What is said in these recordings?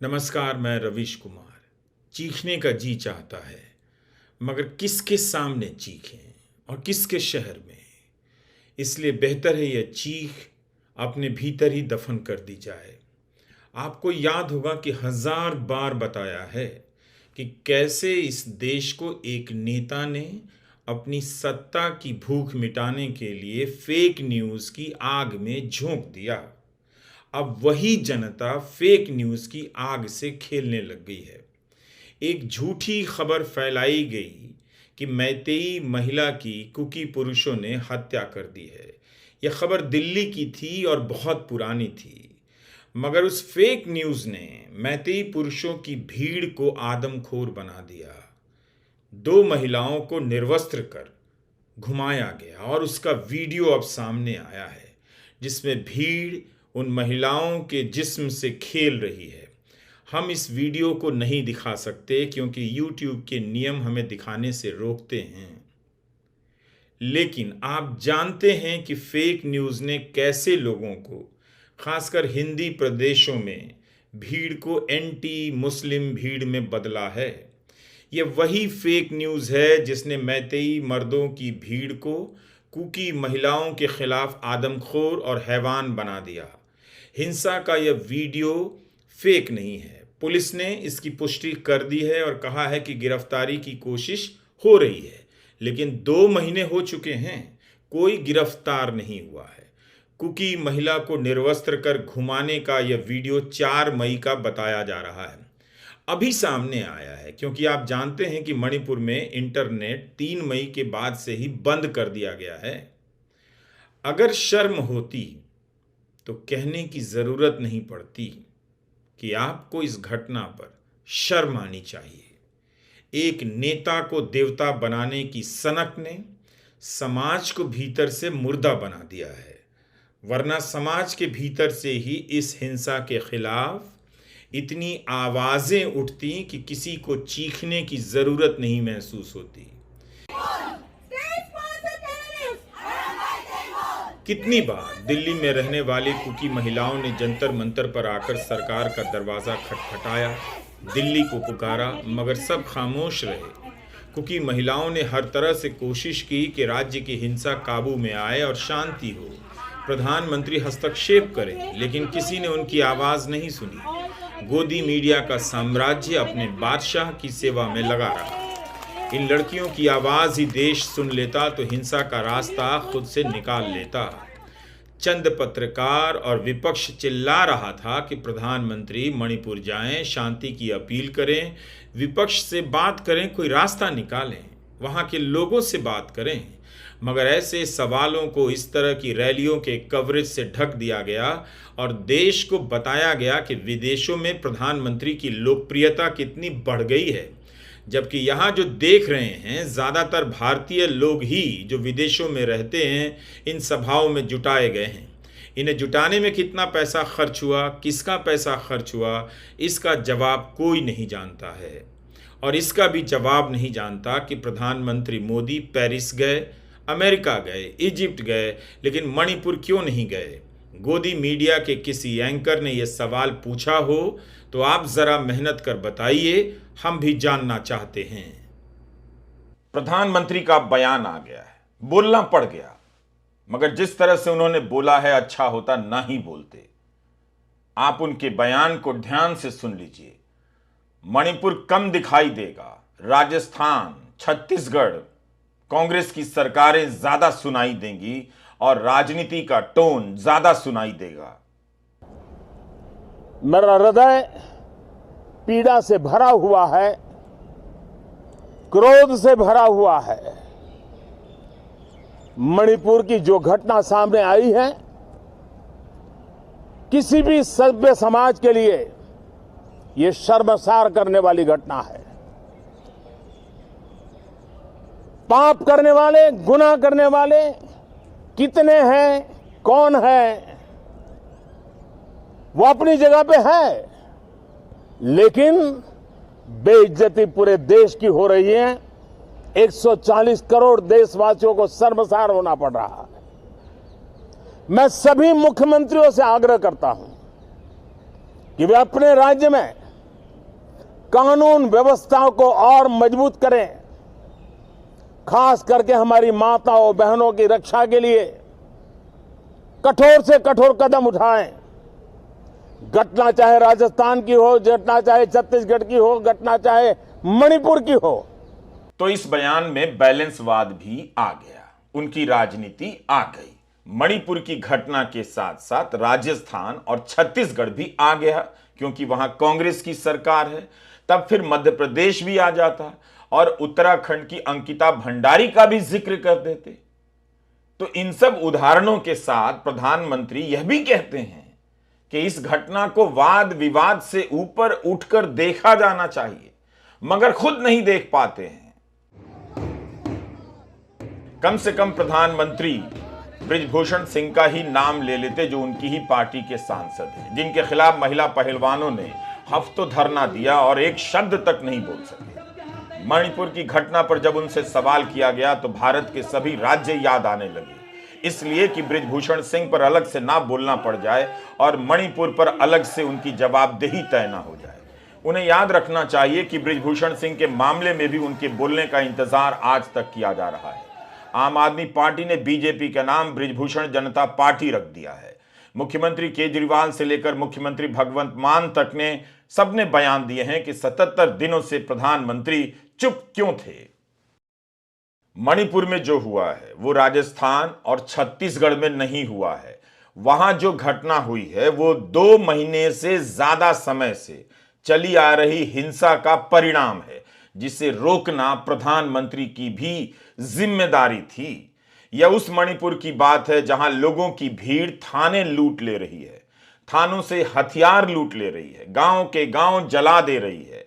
नमस्कार, मैं रवीश कुमार। चीखने का जी चाहता है, मगर किसके सामने चीखें और किसके शहर में? इसलिए बेहतर है यह चीख अपने भीतर ही दफन कर दी जाए। आपको याद होगा कि 1000 बार बताया है कि कैसे इस देश को एक नेता ने अपनी सत्ता की भूख मिटाने के लिए फेक न्यूज़ की आग में झोंक दिया। अब वही जनता फेक न्यूज़ की आग से खेलने लग गई है। एक झूठी खबर फैलाई गई कि मैतेई महिला की कुकी पुरुषों ने हत्या कर दी है। यह खबर दिल्ली की थी और बहुत पुरानी थी, मगर उस फेक न्यूज़ ने मैतेई पुरुषों की भीड़ को आदमखोर बना दिया। 2 महिलाओं को निर्वस्त्र कर घुमाया गया और उसका वीडियो अब सामने आया है, जिसमें भीड़ उन महिलाओं के जिस्म से खेल रही है। हम इस वीडियो को नहीं दिखा सकते क्योंकि YouTube के नियम हमें दिखाने से रोकते हैं, लेकिन आप जानते हैं कि फेक न्यूज़ ने कैसे लोगों को, खासकर हिंदी प्रदेशों में, भीड़ को एंटी मुस्लिम भीड़ में बदला है। यह वही फेक न्यूज़ है जिसने मैतेई मर्दों की भीड़ को कुकी महिलाओं के खिलाफ आदमखोर और हैवान बना दिया। हिंसा का यह वीडियो फेक नहीं है। पुलिस ने इसकी पुष्टि कर दी है और कहा है कि गिरफ्तारी की कोशिश हो रही है, लेकिन 2 महीने हो चुके हैं, कोई गिरफ्तार नहीं हुआ है। कुकी महिला को निर्वस्त्र कर घुमाने का यह वीडियो 4 मई का बताया जा रहा है। अभी सामने आया है क्योंकि आप जानते हैं कि मणिपुर में इंटरनेट 3 मई के बाद से ही बंद कर दिया गया है। अगर शर्म होती तो कहने की जरूरत नहीं पड़ती कि आपको इस घटना पर शर्म आनी चाहिए। एक नेता को देवता बनाने की सनक ने समाज को भीतर से मुर्दा बना दिया है, वरना समाज के भीतर से ही इस हिंसा के खिलाफ इतनी आवाजें उठती कि किसी को चीखने की जरूरत नहीं महसूस होती। कितनी बार दिल्ली में रहने वाली कुकी महिलाओं ने जंतर मंतर पर आकर सरकार का दरवाज़ा खटखटाया, दिल्ली को पुकारा, मगर सब खामोश रहे। कुकी महिलाओं ने हर तरह से कोशिश की कि राज्य की हिंसा काबू में आए और शांति हो, प्रधानमंत्री हस्तक्षेप करें, लेकिन किसी ने उनकी आवाज़ नहीं सुनी। गोदी मीडिया का साम्राज्य अपने बादशाह की सेवा में लगा रहा। इन लड़कियों की आवाज़ ही देश सुन लेता तो हिंसा का रास्ता खुद से निकाल लेता। चंद पत्रकार और विपक्ष चिल्ला रहा था कि प्रधानमंत्री मणिपुर जाएं, शांति की अपील करें, विपक्ष से बात करें, कोई रास्ता निकालें, वहां के लोगों से बात करें। मगर ऐसे सवालों को इस तरह की रैलियों के कवरेज से ढक दिया गया और देश को बताया गया कि विदेशों में प्रधानमंत्री की लोकप्रियता कितनी बढ़ गई है, जबकि यहाँ जो देख रहे हैं ज़्यादातर भारतीय लोग ही जो विदेशों में रहते हैं इन सभाओं में जुटाए गए हैं। इन्हें जुटाने में कितना पैसा खर्च हुआ, किसका पैसा खर्च हुआ, इसका जवाब कोई नहीं जानता है। और इसका भी जवाब नहीं जानता कि प्रधानमंत्री मोदी पेरिस गए, अमेरिका गए, इजिप्ट गए, लेकिन मणिपुर क्यों नहीं गए। गोदी मीडिया के किसी एंकर ने यह सवाल पूछा हो तो आप ज़रा मेहनत कर बताइए, हम भी जानना चाहते हैं। प्रधानमंत्री का बयान आ गया है, बोलना पड़ गया, मगर जिस तरह से उन्होंने बोला है अच्छा होता ना ही बोलते। आप उनके बयान को ध्यान से सुन लीजिए। मणिपुर कम दिखाई देगा, राजस्थान, छत्तीसगढ़ कांग्रेस की सरकारें ज्यादा सुनाई देंगी और राजनीति का टोन ज्यादा सुनाई देगा। मेरा हृदय पीड़ा से भरा हुआ है, क्रोध से भरा हुआ है। मणिपुर की जो घटना सामने आई है, किसी भी सभ्य समाज के लिए यह शर्मसार करने वाली घटना है। पाप करने वाले, गुनाह करने वाले कितने हैं, कौन है, वो अपनी जगह पे है, लेकिन बेइज्जती पूरे देश की हो रही है। 140 करोड़ देशवासियों को शर्मसार होना पड़ रहा है। मैं सभी मुख्यमंत्रियों से आग्रह करता हूं कि वे अपने राज्य में कानून व्यवस्था को और मजबूत करें, खास करके हमारी माताओं बहनों की रक्षा के लिए कठोर से कठोर कदम उठाएं। घटना चाहे राजस्थान की हो, घटना चाहे छत्तीसगढ़ की हो, घटना चाहे मणिपुर की हो। तो इस बयान में बैलेंसवाद भी आ गया, उनकी राजनीति आ गई। मणिपुर की घटना के साथ साथ राजस्थान और छत्तीसगढ़ भी आ गया, क्योंकि वहां कांग्रेस की सरकार है। तब फिर मध्य प्रदेश भी आ जाता और उत्तराखंड की अंकिता भंडारी का भी जिक्र कर देते। तो इन सब उदाहरणों के साथ प्रधानमंत्री यह भी कहते हैं कि इस घटना को वाद विवाद से ऊपर उठकर देखा जाना चाहिए, मगर खुद नहीं देख पाते हैं। कम से कम प्रधानमंत्री बृजभूषण सिंह का ही नाम ले लेते, जो उनकी ही पार्टी के सांसद हैं, जिनके खिलाफ महिला पहलवानों ने हफ्तों धरना दिया और एक शब्द तक नहीं बोल सके। मणिपुर की घटना पर जब उनसे सवाल किया गया तो भारत के सभी राज्य याद आने लगे, इसलिए कि बृजभूषण सिंह पर अलग से ना बोलना पड़ जाए और मणिपुर पर अलग से उनकी जवाबदेही तय ना हो जाए। उन्हें याद रखना चाहिए कि बृजभूषण सिंह के मामले में भी उनके बोलने का इंतजार आज तक किया जा रहा है। आम आदमी पार्टी ने बीजेपी का नाम बृजभूषण जनता पार्टी रख दिया है। मुख्यमंत्री केजरीवाल से लेकर मुख्यमंत्री भगवंत मान तक ने सबने बयान दिए हैं कि 77 दिनों से प्रधानमंत्री चुप क्यों थे। मणिपुर में जो हुआ है वो राजस्थान और छत्तीसगढ़ में नहीं हुआ है। वहां जो घटना हुई है वो 2 महीने से ज्यादा समय से चली आ रही हिंसा का परिणाम है, जिसे रोकना प्रधानमंत्री की भी जिम्मेदारी थी। यह उस मणिपुर की बात है जहां लोगों की भीड़ थाने लूट ले रही है, थानों से हथियार लूट ले रही है, गांव के गांव जला दे रही है।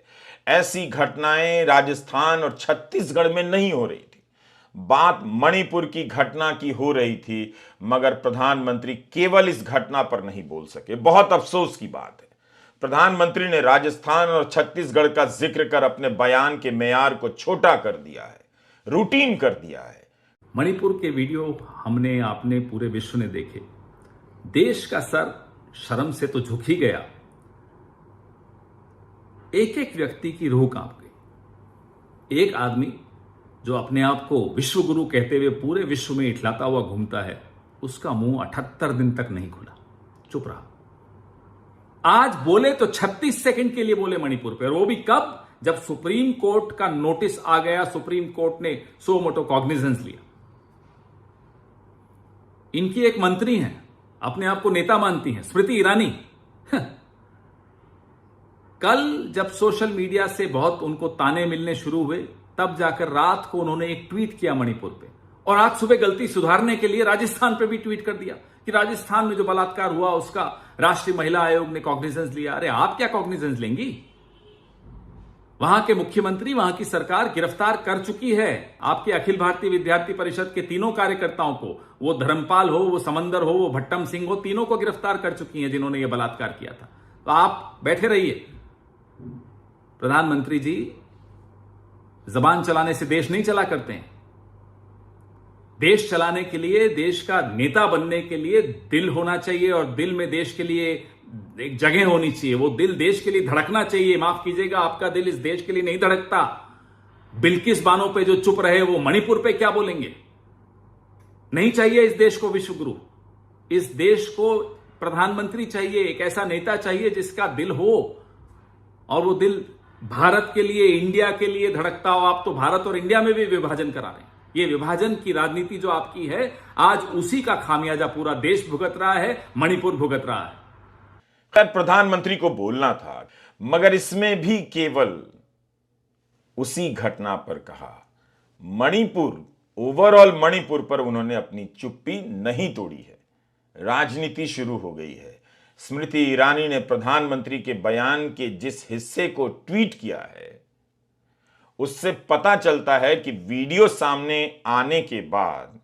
ऐसी घटनाएं राजस्थान और छत्तीसगढ़ में नहीं हो रही थी। बात मणिपुर की घटना की हो रही थी, मगर प्रधानमंत्री केवल इस घटना पर नहीं बोल सके। बहुत अफसोस की बात है। प्रधानमंत्री ने राजस्थान और छत्तीसगढ़ का जिक्र कर अपने बयान के मेयार को छोटा कर दिया है, रूटीन कर दिया है। मणिपुर के वीडियो हमने आपने पूरे विश्व ने देखे। देश का सर शर्म से तो झुक ही गया। एक एक व्यक्ति की रूह कांप गई। एक आदमी जो अपने आप को विश्व गुरु कहते हुए पूरे विश्व में इठलाता हुआ घूमता है, उसका मुंह 78 दिन तक नहीं खुला, चुप रहा। आज बोले तो 36 सेकंड के लिए बोले मणिपुर पे, और वो भी कब? जब सुप्रीम कोर्ट का नोटिस आ गया, सुप्रीम कोर्ट ने सो मोटो कॉग्निजेंस लिया। इनकी एक मंत्री हैं, अपने आप को नेता मानती हैं, स्मृति ईरानी। कल जब सोशल मीडिया से बहुत उनको ताने मिलने शुरू हुए, तब जाकर रात को उन्होंने एक ट्वीट किया मणिपुर पे, और आज सुबह गलती सुधारने के लिए राजस्थान पे भी ट्वीट कर दिया कि राजस्थान में जो बलात्कार हुआ उसका राष्ट्रीय महिला आयोग ने कॉग्निजेंस लिया। अरे आप क्या कॉग्निजेंस लेंगी? वहां के मुख्यमंत्री, वहां की सरकार गिरफ्तार कर चुकी है आपके अखिल भारतीय विद्यार्थी परिषद के तीनों कार्यकर्ताओं को। वो धर्मपाल हो, वो समंदर हो, वो भट्टम सिंह हो, तीनों को गिरफ्तार कर चुकी हैं जिन्होंने ये बलात्कार किया था। तो आप बैठे रहिए। प्रधानमंत्री जी जबान चलाने से देश नहीं चला करते हैं। देश चलाने के लिए, देश का नेता बनने के लिए दिल होना चाहिए, और दिल में देश के लिए एक जगह होनी चाहिए। वो दिल देश के लिए धड़कना चाहिए। माफ कीजिएगा, आपका दिल इस देश के लिए नहीं धड़कता। बिल्किस बानो पे जो चुप रहे, वो मणिपुर पे क्या बोलेंगे? नहीं चाहिए इस देश को विश्व गुरु। इस देश को प्रधानमंत्री चाहिए, एक ऐसा नेता चाहिए जिसका दिल हो, और वो दिल भारत के लिए, इंडिया के लिए धड़कता हो। आप तो भारत और इंडिया में भी विभाजन करा रहे हैं। ये विभाजन की राजनीति जो आपकी है, आज उसी का खामियाजा पूरा देश भुगत रहा है, मणिपुर भुगत रहा है। खैर, प्रधानमंत्री को बोलना था, मगर इसमें भी केवल उसी घटना पर कहा। मणिपुर, ओवरऑल मणिपुर पर उन्होंने अपनी चुप्पी नहीं तोड़ी है। राजनीति शुरू हो गई है। स्मृति ईरानी ने प्रधानमंत्री के बयान के जिस हिस्से को ट्वीट किया है, उससे पता चलता है कि वीडियो सामने आने के बाद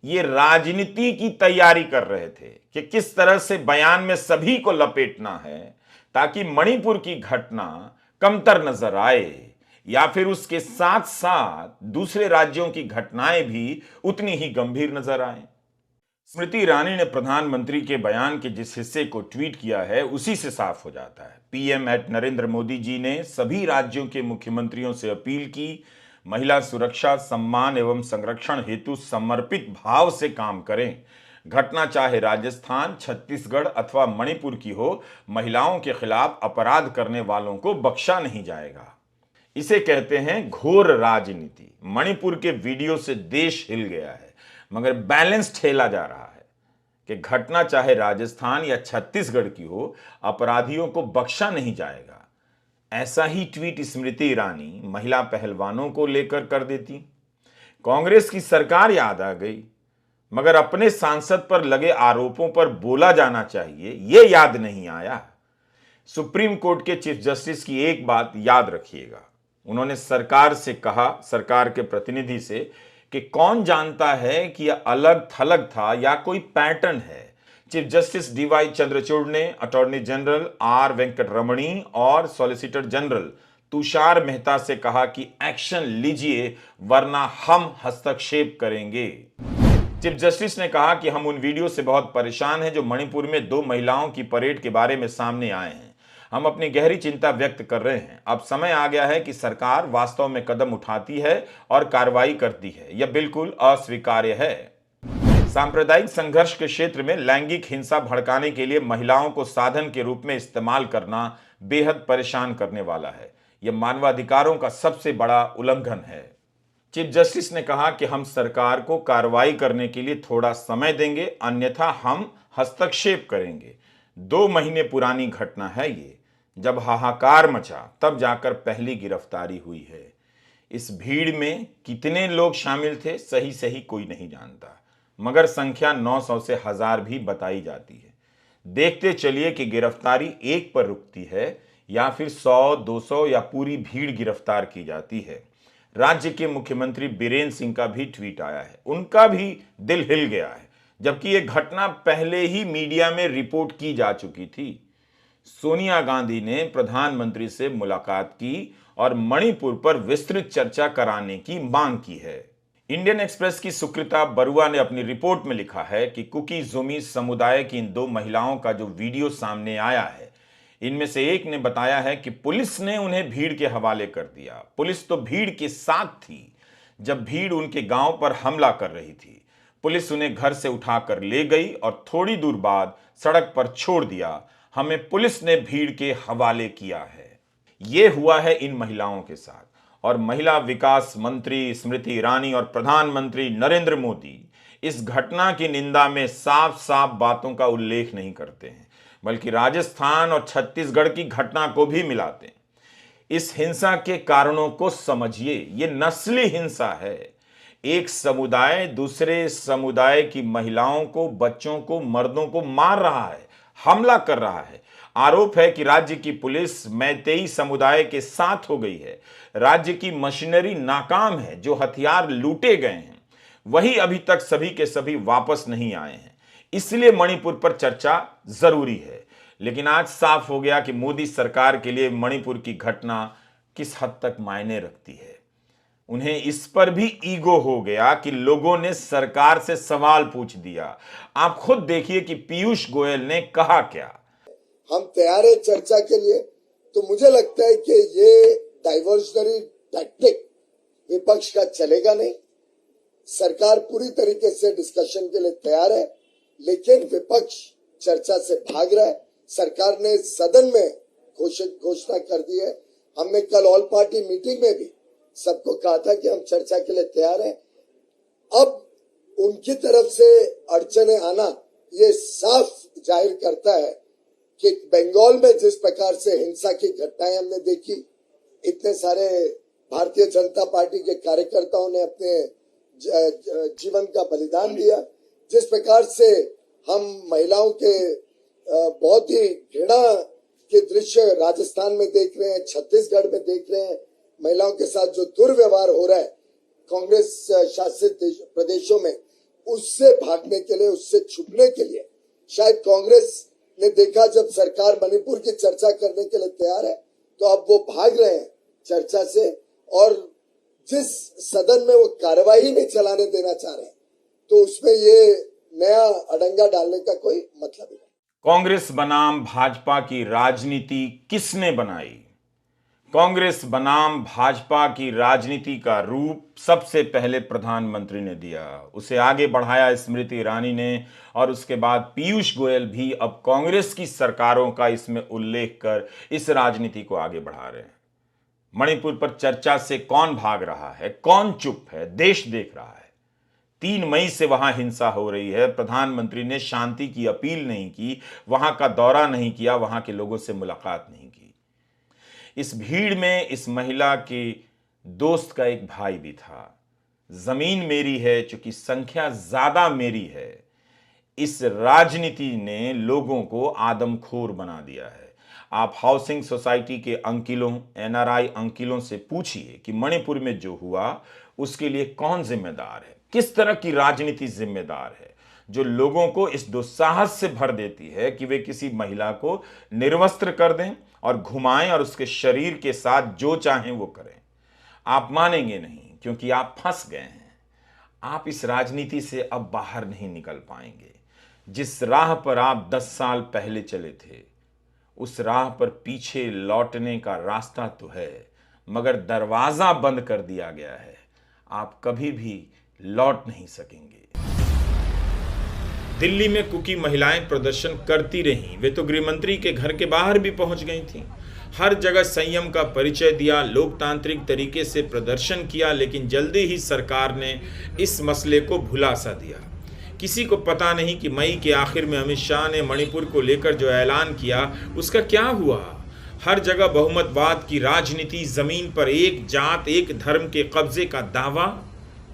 ये राजनीति की तैयारी कर रहे थे कि किस तरह से बयान में सभी को लपेटना है, ताकि मणिपुर की घटना कमतर नजर आए, या फिर उसके साथ साथ दूसरे राज्यों की घटनाएं भी उतनी ही गंभीर नजर आए। स्मृति ईरानी ने प्रधानमंत्री के बयान के जिस हिस्से को ट्वीट किया है उसी से साफ हो जाता है। PM@नरेंद्र मोदी जी ने सभी राज्यों के मुख्यमंत्रियों से अपील की, महिला सुरक्षा, सम्मान एवं संरक्षण हेतु समर्पित भाव से काम करें। घटना चाहे राजस्थान, छत्तीसगढ़ अथवा मणिपुर की हो, महिलाओं के खिलाफ अपराध करने वालों को बख्शा नहीं जाएगा। इसे कहते हैं घोर राजनीति। मणिपुर के वीडियो से देश हिल गया है, मगर बैलेंस ठेला जा रहा है कि घटना चाहे राजस्थान या छत्तीसगढ़ की हो, अपराधियों को बख्शा नहीं जाएगा। ऐसा ही ट्वीट स्मृति ईरानी महिला पहलवानों को लेकर कर देती। कांग्रेस की सरकार याद आ गई, मगर अपने सांसद पर लगे आरोपों पर बोला जाना चाहिए ये याद नहीं आया। सुप्रीम कोर्ट के चीफ जस्टिस की एक बात याद रखिएगा, उन्होंने सरकार से कहा, सरकार के प्रतिनिधि से, कि कौन जानता है कि यह अलग थलग था या कोई पैटर्न है। चीफ जस्टिस DY चंद्रचूड़ ने अटॉर्नी जनरल R वेंकटरमणी और सॉलिसिटर जनरल तुषार मेहता से कहा कि एक्शन लीजिए वरना हम हस्तक्षेप करेंगे। चीफ जस्टिस ने कहा कि हम उन वीडियो से बहुत परेशान हैं जो मणिपुर में 2 महिलाओं की परेड के बारे में सामने आए हैं। हम अपनी गहरी चिंता व्यक्त कर रहे हैं। अब समय आ गया है कि सरकार वास्तव में कदम उठाती है और कार्रवाई करती है। यह बिल्कुल अस्वीकार्य है। सांप्रदायिक संघर्ष के क्षेत्र में लैंगिक हिंसा भड़काने के लिए महिलाओं को साधन के रूप में इस्तेमाल करना बेहद परेशान करने वाला है। यह मानवाधिकारों का सबसे बड़ा उल्लंघन है। चीफ जस्टिस ने कहा कि हम सरकार को कार्रवाई करने के लिए थोड़ा समय देंगे, अन्यथा हम हस्तक्षेप करेंगे। 2 महीने पुरानी घटना है ये। जब हाहाकार मचा तब जाकर पहली गिरफ्तारी हुई है। इस भीड़ में कितने लोग शामिल थे सही कोई नहीं जानता, मगर संख्या 900 से 1000 भी बताई जाती है। देखते चलिए कि गिरफ्तारी एक पर रुकती है या फिर 100, 200 या पूरी भीड़ गिरफ्तार की जाती है। राज्य के मुख्यमंत्री बीरेन सिंह का भी ट्वीट आया है, उनका भी दिल हिल गया है, जबकि यह घटना पहले ही मीडिया में रिपोर्ट की जा चुकी थी। सोनिया गांधी ने प्रधानमंत्री से मुलाकात की और मणिपुर पर विस्तृत चर्चा कराने की मांग की है। इंडियन एक्सप्रेस की सुकृता बरुआ ने अपनी रिपोर्ट में लिखा है कि कुकी जुमी समुदाय की इन 2 महिलाओं का जो वीडियो सामने आया है, इनमें से एक ने बताया है कि पुलिस ने उन्हें भीड़ के हवाले कर दिया। पुलिस तो भीड़ के साथ थी जब भीड़ उनके गांव पर हमला कर रही थी। पुलिस उन्हें घर से उठाकर ले गई और थोड़ी दूर बाद सड़क पर छोड़ दिया। हमें पुलिस ने भीड़ के हवाले किया है। यह हुआ है इन महिलाओं के साथ। और महिला विकास मंत्री स्मृति ईरानी और प्रधानमंत्री नरेंद्र मोदी इस घटना की निंदा में साफ साफ बातों का उल्लेख नहीं करते हैं, बल्कि राजस्थान और छत्तीसगढ़ की घटना को भी मिलाते हैं। इस हिंसा के कारणों को समझिए, ये नस्ली हिंसा है। एक समुदाय दूसरे समुदाय की महिलाओं को, बच्चों को, मर्दों को मार रहा है, हमला कर रहा है। आरोप है कि राज्य की पुलिस मैतेई समुदाय के साथ हो गई है। राज्य की मशीनरी नाकाम है, जो हथियार लूटे गए हैं वही अभी तक सभी के सभी वापस नहीं आए हैं। इसलिए मणिपुर पर चर्चा जरूरी है। लेकिन आज साफ हो गया कि मोदी सरकार के लिए मणिपुर की घटना किस हद तक मायने रखती है। उन्हें इस पर भी ईगो हो गया कि लोगों ने सरकार से सवाल पूछ दिया। आप खुद देखिए कि पीयूष गोयल ने कहा क्या। हम तैयार है चर्चा के लिए। तो मुझे लगता है कि ये डाइवर्जनरी टैक्टिक विपक्ष का चलेगा नहीं। सरकार पूरी तरीके से डिस्कशन के लिए तैयार है, लेकिन विपक्ष चर्चा से भाग रहा है। सरकार ने सदन में घोषणा कर दी है। हमने कल ऑल पार्टी मीटिंग में भी सबको कहा था कि हम चर्चा के लिए तैयार हैं। अब उनकी तरफ से अड़चने आना ये साफ जाहिर करता है कि बंगाल में जिस प्रकार से हिंसा की घटनाएं हमने देखी, इतने सारे भारतीय जनता पार्टी के कार्यकर्ताओं ने अपने जीवन का बलिदान दिया, जिस प्रकार से हम महिलाओं के बहुत ही घृणा के दृश्य राजस्थान में देख रहे हैं, छत्तीसगढ़ में देख रहे हैं, महिलाओं के साथ जो दुर्व्यवहार हो रहा है कांग्रेस शासित प्रदेशों में, उससे भागने के लिए, उससे छुपने के लिए शायद कांग्रेस ने देखा जब सरकार मणिपुर की चर्चा करने के लिए तैयार है तो अब वो भाग रहे हैं चर्चा से, और जिस सदन में वो कार्रवाई नहीं चलाने देना चाह रहे हैं तो उसमें ये नया अड़ंगा डालने का कोई मतलब ही नहीं। कांग्रेस बनाम भाजपा की राजनीति किसने बनाई? कांग्रेस बनाम भाजपा की राजनीति का रूप सबसे पहले प्रधानमंत्री ने दिया, उसे आगे बढ़ाया स्मृति ईरानी ने, और उसके बाद पीयूष गोयल भी अब कांग्रेस की सरकारों का इसमें उल्लेख कर इस राजनीति को आगे बढ़ा रहे हैं। मणिपुर पर चर्चा से कौन भाग रहा है, कौन चुप है? देश देख रहा है। 3 मई से वहां हिंसा हो रही है। प्रधानमंत्री ने शांति की अपील नहीं की, वहां का दौरा नहीं किया, वहां के लोगों से मुलाकात नहीं की। इस भीड़ में इस महिला के दोस्त का एक भाई भी था। जमीन मेरी है, चूंकि संख्या ज्यादा मेरी है, इस राजनीति ने लोगों को आदमखोर बना दिया है। आप हाउसिंग सोसाइटी के अंकिलों, एनआरआई अंकिलों से पूछिए कि मणिपुर में जो हुआ उसके लिए कौन जिम्मेदार है, किस तरह की राजनीति जिम्मेदार है, जो लोगों को इस दुस्साहस से भर देती है कि वे किसी महिला को निर्वस्त्र कर दें और घुमाएं और उसके शरीर के साथ जो चाहें वो करें। आप मानेंगे नहीं, क्योंकि आप फंस गए हैं। आप इस राजनीति से अब बाहर नहीं निकल पाएंगे। जिस राह पर आप 10 साल पहले चले थे, उस राह पर पीछे लौटने का रास्ता तो है, मगर दरवाजा बंद कर दिया गया है। आप कभी भी लौट नहीं सकेंगे। दिल्ली में कुकी महिलाएं प्रदर्शन करती रहीं। वे तो गृहमंत्री के घर के बाहर भी पहुंच गई थीं। हर जगह संयम का परिचय दिया, लोकतांत्रिक तरीके से प्रदर्शन किया, लेकिन जल्दी ही सरकार ने इस मसले को भुला सा दिया। किसी को पता नहीं कि मई के आखिर में अमित शाह ने मणिपुर को लेकर जो ऐलान किया उसका क्या हुआ। हर जगह बहुमतवाद की राजनीति, जमीन पर एक जात एक धर्म के कब्जे का दावा,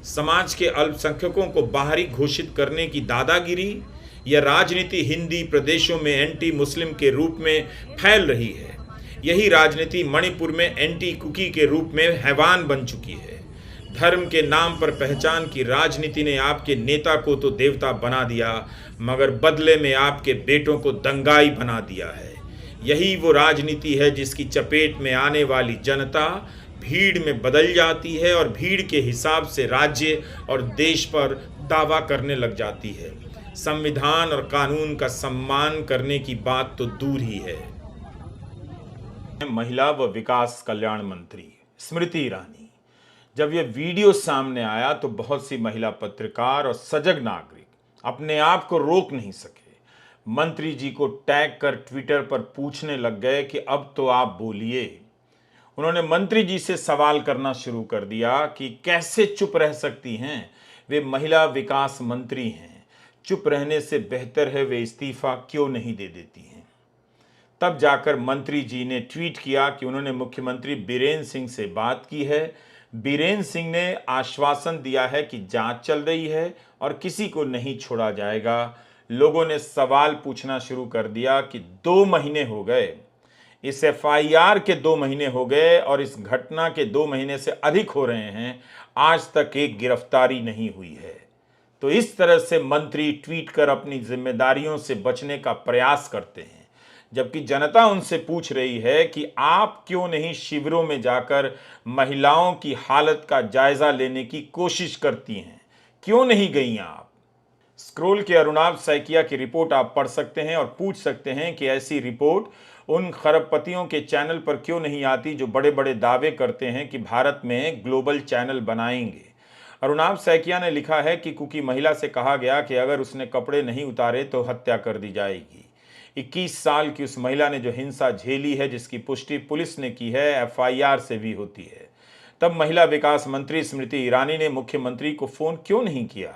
समाज के अल्पसंख्यकों को बाहरी घोषित करने की दादागिरी, यह राजनीति हिंदी प्रदेशों में एंटी मुस्लिम के रूप में फैल रही है। यही राजनीति मणिपुर में एंटी कुकी के रूप में हैवान बन चुकी है। धर्म के नाम पर पहचान की राजनीति ने आपके नेता को तो देवता बना दिया, मगर बदले में आपके बेटों को दंगाई बना दिया है। यही वो राजनीति है जिसकी चपेट में आने वाली जनता भीड़ में बदल जाती है और भीड़ के हिसाब से राज्य और देश पर दावा करने लग जाती है। संविधान और कानून का सम्मान करने की बात तो दूर ही है। महिला व विकास कल्याण मंत्री स्मृति ईरानी, जब यह वीडियो सामने आया तो बहुत सी महिला पत्रकार और सजग नागरिक अपने आप को रोक नहीं सके। मंत्री जी को टैग कर ट्विटर पर पूछने लग गए कि अब तो आप बोलिए। उन्होंने मंत्री जी से सवाल करना शुरू कर दिया कि कैसे चुप रह सकती हैं, वे महिला विकास मंत्री हैं, चुप रहने से बेहतर है वे इस्तीफा क्यों नहीं दे देती हैं। तब जाकर मंत्री जी ने ट्वीट किया कि उन्होंने मुख्यमंत्री बीरेन्द्र सिंह से बात की है। बीरेन्द्र सिंह ने आश्वासन दिया है कि जांच चल रही है और किसी को नहीं छोड़ा जाएगा। लोगों ने सवाल पूछना शुरू कर दिया कि 2 महीने हो गए, इस एफआईआर के 2 महीने हो गए और इस घटना के 2 महीने से अधिक हो रहे हैं, आज तक एक गिरफ्तारी नहीं हुई है। तो इस तरह से मंत्री ट्वीट कर अपनी जिम्मेदारियों से बचने का प्रयास करते हैं, जबकि जनता उनसे पूछ रही है कि आप क्यों नहीं शिविरों में जाकर महिलाओं की हालत का जायजा लेने की कोशिश करती हैं, क्यों नहीं गई आप। स्क्रोल के अरुणाभ सैकिया की रिपोर्ट आप पढ़ सकते हैं और पूछ सकते हैं कि ऐसी रिपोर्ट उन खरबपतियों के चैनल पर क्यों नहीं आती जो बड़े बड़े दावे करते हैं कि भारत में ग्लोबल चैनल बनाएंगे। अरुणाभ सैकिया ने लिखा है कि कुकी महिला से कहा गया कि अगर उसने कपड़े नहीं उतारे तो हत्या कर दी जाएगी। 21 साल की उस महिला ने जो हिंसा झेली है, जिसकी पुष्टि पुलिस ने की है, एफआईआर से भी होती है। तब महिला विकास मंत्री स्मृति ईरानी ने मुख्यमंत्री को फोन क्यों नहीं किया।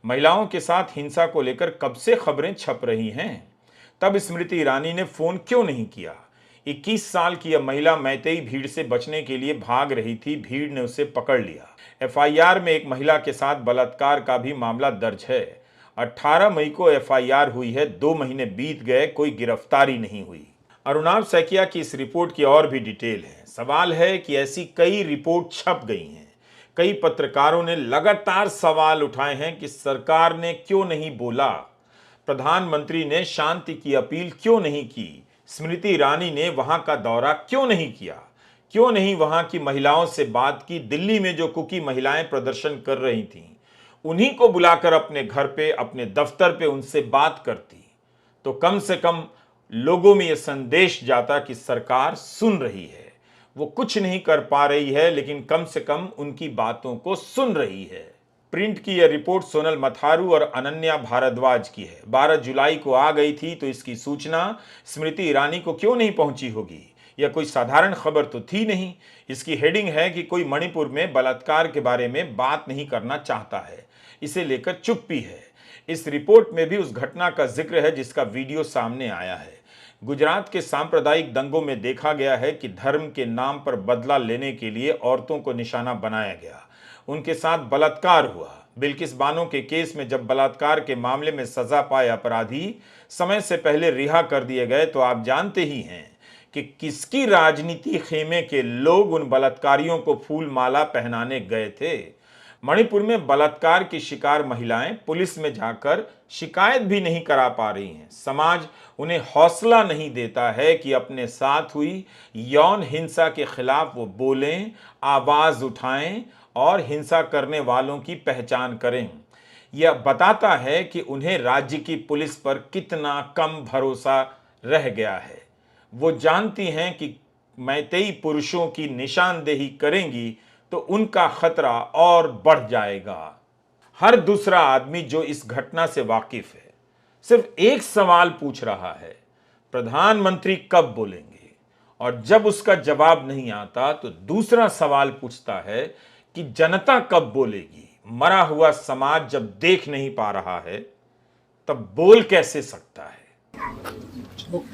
महिलाओं के साथ हिंसा को लेकर कब से खबरें छप रही हैं, तब स्मृति ईरानी ने फोन क्यों नहीं किया। 21 साल की यह महिला मैतेई भीड़ से बचने के लिए भाग रही थी, भीड़ ने उसे पकड़ लिया। एफआईआर में एक महिला के साथ बलात्कार का भी मामला दर्ज है। 18 मई को एफआईआर हुई है, 2 महीने बीत गए, कोई गिरफ्तारी नहीं हुई। अरुणाभ सैकिया की इस रिपोर्ट की और भी डिटेल है। सवाल है कि ऐसी कई रिपोर्ट छप गई हैं। कई पत्रकारों ने लगातार सवाल उठाए हैं कि सरकार ने क्यों नहीं बोला, प्रधानमंत्री ने शांति की अपील क्यों नहीं की, स्मृति ईरानी ने वहां का दौरा क्यों नहीं किया, क्यों नहीं वहां की महिलाओं से बात की। दिल्ली में जो कुकी महिलाएं प्रदर्शन कर रही थीं उन्हीं को बुलाकर अपने घर पे, अपने दफ्तर पे उनसे बात करती, तो कम से कम लोगों में यह संदेश जाता कि सरकार सुन रही है। वो कुछ नहीं कर पा रही है, लेकिन कम से कम उनकी बातों को सुन रही है। प्रिंट की यह रिपोर्ट सोनल मथारू और अनन्या भारद्वाज की है। 12 जुलाई को आ गई थी, तो इसकी सूचना स्मृति ईरानी को क्यों नहीं पहुंची होगी? यह कोई साधारण खबर तो थी नहीं। इसकी हेडिंग है कि कोई मणिपुर में बलात्कार के बारे में बात नहीं करना चाहता है, इसे लेकर चुप्पी है। इस रिपोर्ट में भी उस घटना का जिक्र है जिसका वीडियो सामने आया है। गुजरात के सांप्रदायिक दंगों में देखा गया है कि धर्म के नाम पर बदला लेने के लिए औरतों को निशाना बनाया गया, उनके साथ बलात्कार हुआ। बिल्किस बानो के केस में जब बलात्कार के मामले में सजा पाए अपराधी समय से पहले रिहा कर दिए गए, तो आप जानते ही हैं कि किसकी राजनीति खेमे के लोग उन बलात्कारियों को फूल माला पहनाने गए थे। मणिपुर में बलात्कार की शिकार महिलाएं पुलिस में जाकर शिकायत भी नहीं करा पा रही हैं। समाज उन्हें हौसला नहीं देता है कि अपने साथ हुई यौन हिंसा के खिलाफ वो बोलें, आवाज उठाएं और हिंसा करने वालों की पहचान करें। यह बताता है कि उन्हें राज्य की पुलिस पर कितना कम भरोसा रह गया है। वो जानती हैं कि मैतेई पुरुषों की निशानदेही करेंगी तो उनका खतरा और बढ़ जाएगा। हर दूसरा आदमी जो इस घटना से वाकिफ है सिर्फ एक सवाल पूछ रहा है, प्रधानमंत्री कब बोलेंगे? और जब उसका जवाब नहीं आता तो दूसरा सवाल पूछता है कि जनता कब बोलेगी? मरा हुआ समाज जब देख नहीं पा रहा है तब बोल कैसे सकता है?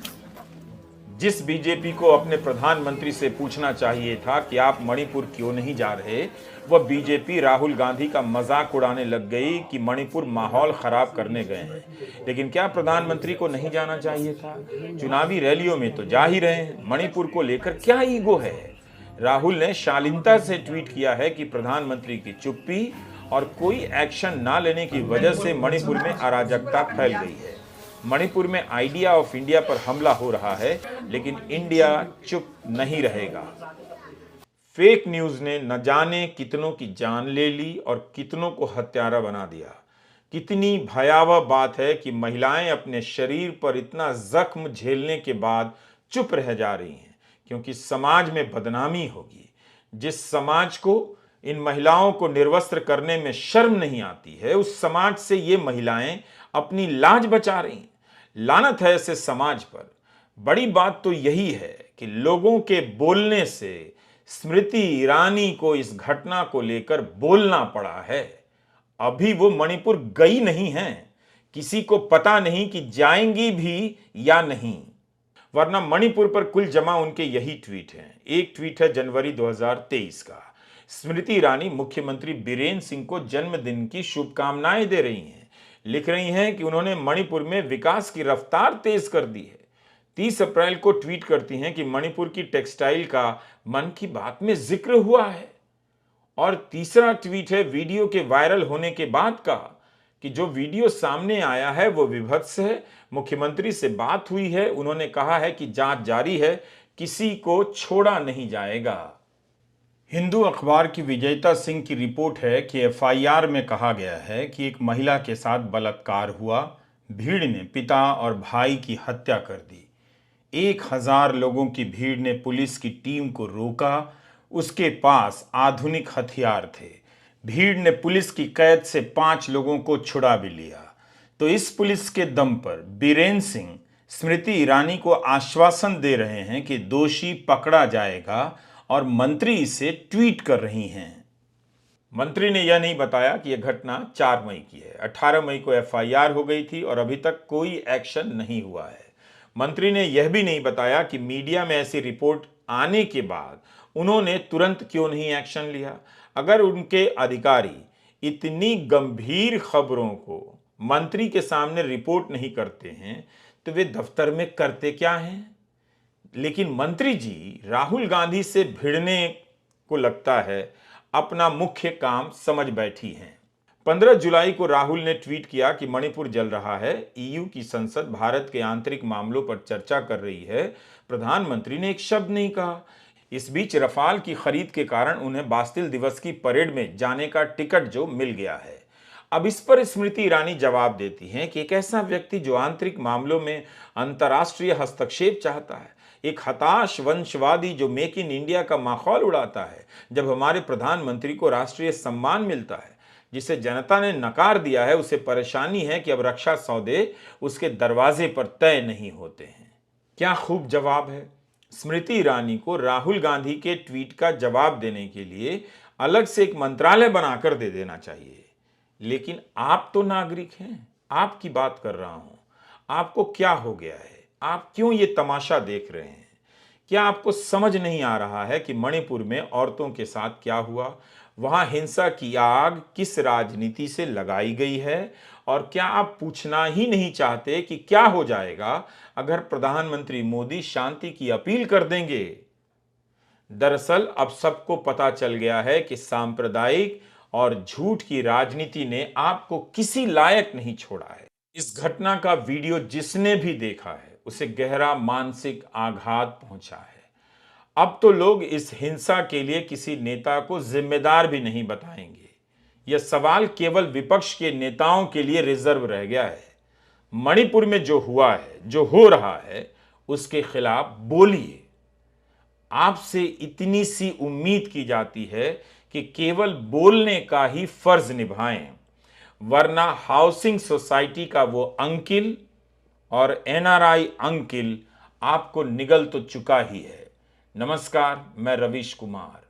जिस बीजेपी को अपने प्रधानमंत्री से पूछना चाहिए था कि आप मणिपुर क्यों नहीं जा रहे, वह बीजेपी राहुल गांधी का मजाक उड़ाने लग गई कि मणिपुर माहौल खराब करने गए हैं। लेकिन क्या प्रधानमंत्री को नहीं जाना चाहिए था? चुनावी रैलियों में तो जा ही रहे हैं। मणिपुर को लेकर क्या ईगो है? राहुल ने शालीनता से ट्वीट किया है कि प्रधानमंत्री की चुप्पी और कोई एक्शन ना लेने की वजह से मणिपुर में अराजकता फैल गई है। मणिपुर में आइडिया ऑफ इंडिया पर हमला हो रहा है, लेकिन इंडिया चुप नहीं रहेगा। फेक न्यूज ने न जाने कितनों की जान ले ली और कितनों को हत्यारा बना दिया। कितनी भयावह बात है कि महिलाएं अपने शरीर पर इतना जख्म झेलने के बाद चुप रह जा रही हैं, क्योंकि समाज में बदनामी होगी। जिस समाज को इन महिलाओं को निर्वस्त्र करने में शर्म नहीं आती है, उस समाज से ये महिलाएं अपनी लाज बचा रही हैं। लानत है ऐसे समाज पर। बड़ी बात तो यही है कि लोगों के बोलने से स्मृति ईरानी को इस घटना को लेकर बोलना पड़ा है। अभी वो मणिपुर गई नहीं है, किसी को पता नहीं कि जाएंगी भी या नहीं, वरना मणिपुर पर कुल जमा उनके यही ट्वीट हैं। एक ट्वीट है जनवरी 2023 का। स्मृति ईरानी मुख्यमंत्री बीरेन्द्र सिंह को जन्मदिन की शुभकामनाएं दे रही हैं। लिख रही हैं कि उन्होंने मणिपुर में विकास की रफ्तार तेज कर दी है। 30 अप्रैल को ट्वीट करती हैं कि मणिपुर की टेक्सटाइल का मन की बात में जिक्र हुआ है। और तीसरा ट्वीट है वीडियो के वायरल होने के बाद का, कि जो वीडियो सामने आया है वो विभत्स है। मुख्यमंत्री से बात हुई है, उन्होंने कहा है कि जांच जारी है, किसी को छोड़ा नहीं जाएगा। हिंदू अखबार की विजेता सिंह की रिपोर्ट है कि एफआईआर में कहा गया है कि एक महिला के साथ बलात्कार हुआ। भीड़ ने पिता और भाई की हत्या कर दी। 1000 लोगों की भीड़ ने पुलिस की टीम को रोका। उसके पास आधुनिक हथियार थे। भीड़ ने पुलिस की कैद से 5 लोगों को छुड़ा भी लिया। तो इस पुलिस के दम पर बीरेन्द्र सिंह स्मृति ईरानी को आश्वासन दे रहे हैं कि दोषी पकड़ा जाएगा, और मंत्री इसे ट्वीट कर रही हैं। मंत्री ने यह नहीं बताया कि यह घटना 4 मई की है। 18 मई को एफआईआर हो गई थी और अभी तक कोई एक्शन नहीं हुआ है। मंत्री ने यह भी नहीं बताया कि मीडिया में ऐसी रिपोर्ट आने के बाद उन्होंने तुरंत क्यों नहीं एक्शन लिया। अगर उनके अधिकारी इतनी गंभीर खबरों को मंत्री के सामने रिपोर्ट नहीं करते हैं तो वे दफ्तर में करते क्या हैं? लेकिन मंत्री जी राहुल गांधी से भिड़ने को लगता है अपना मुख्य काम समझ बैठी हैं। 15 जुलाई को राहुल ने ट्वीट किया कि मणिपुर जल रहा है, ईयू की संसद भारत के आंतरिक मामलों पर चर्चा कर रही है। प्रधानमंत्री ने एक शब्द नहीं कहा। इस बीच रफाल की खरीद के कारण उन्हें बास्तिल दिवस की परेड में जाने का टिकट जो मिल गया है। अब इस पर स्मृति ईरानी जवाब देती हैं कि एक ऐसा व्यक्ति जो आंतरिक मामलों में अंतर्राष्ट्रीय हस्तक्षेप चाहता है, एक हताश वंशवादी जो मेक इन इंडिया का माहौल उड़ाता है, जब हमारे प्रधानमंत्री को राष्ट्रीय सम्मान मिलता है जिसे जनता ने नकार दिया है, उसे परेशानी है कि अब रक्षा सौदे उसके दरवाजे पर तय नहीं होते हैं। क्या खूब जवाब है। स्मृति ईरानी को राहुल गांधी के ट्वीट का जवाब देने के लिए अलग से एक मंत्रालय बनाकर दे देना चाहिए। लेकिन आप तो नागरिक हैं, आपकी बात कर रहा हूं। आपको क्या हो गया है? आप क्यों ये तमाशा देख रहे हैं? क्या आपको समझ नहीं आ रहा है कि मणिपुर में औरतों के साथ क्या हुआ? वहां हिंसा की आग किस राजनीति से लगाई गई है? और क्या आप पूछना ही नहीं चाहते कि क्या हो जाएगा अगर प्रधानमंत्री मोदी शांति की अपील कर देंगे? दरअसल अब सबको पता चल गया है कि सांप्रदायिक और झूठ की राजनीति ने आपको किसी लायक नहीं छोड़ा है। इस घटना का वीडियो जिसने भी देखा है उसे गहरा मानसिक आघात पहुंचा है। अब तो लोग इस हिंसा के लिए किसी नेता को जिम्मेदार भी नहीं बताएंगे। यह सवाल केवल विपक्ष के नेताओं के लिए रिजर्व रह गया है। मणिपुर में जो हुआ है, जो हो रहा है, उसके खिलाफ बोलिए। आपसे इतनी सी उम्मीद की जाती है कि केवल बोलने का ही फर्ज निभाएं, वरना हाउसिंग सोसाइटी का वो अंकिल और एनआरआई अंकिल आपको निगल तो चुका ही है। नमस्कार, मैं रवीश कुमार।